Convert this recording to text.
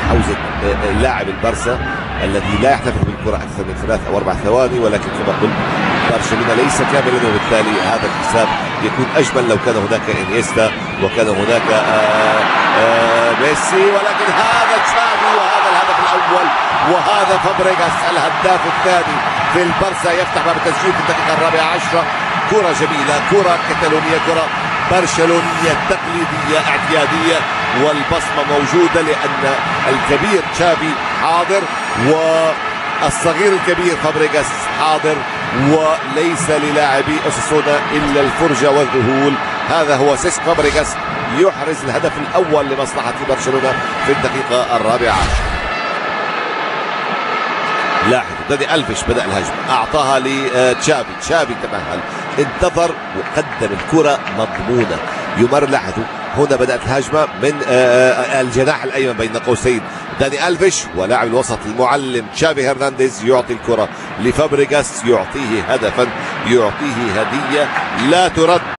حوزة لاعب البارسا الذي لا يحتفظ بالكرة أكثر من 3 أو 4 ثواني، ولكن كما قلت برشلونة ليس كاملا، وبالتالي هذا الحساب يكون أجمل لو كان هناك إنيستا وكان هناك ميسي، ولكن هذا تشافي وهذا الهدف الأول، وهذا فابريغاس الهداف الثاني في البارسا يفتح باب التسجيل في الدقيقة 14. كرة جميلة، كرة كتالونية، كرة برشلونية تقليدية اعتيادية، والبصمة موجودة لأن الكبير تشافي حاضر والصغير الكبير فابريغاس حاضر، وليس للاعبي أوساسونا إلا الفرجة والذهول. هذا هو سيسك فابريغاس يحرز الهدف الأول لمصلحة برشلونة في الدقيقة 14. لاحظ داني ألفيش بدأ الهجمة، أعطاها لتشافي، تشافي تمهل، انتظر وقدم الكرة مضمونة. يمر، لاحظوا هنا بدأت الهجمة من الجناح الأيمن بين قوسين داني ألفيش، ولاعب الوسط المعلم تشافي هرنانديز يعطي الكرة لفابريغاس، يعطيه هدفا، يعطيه هدية لا ترد.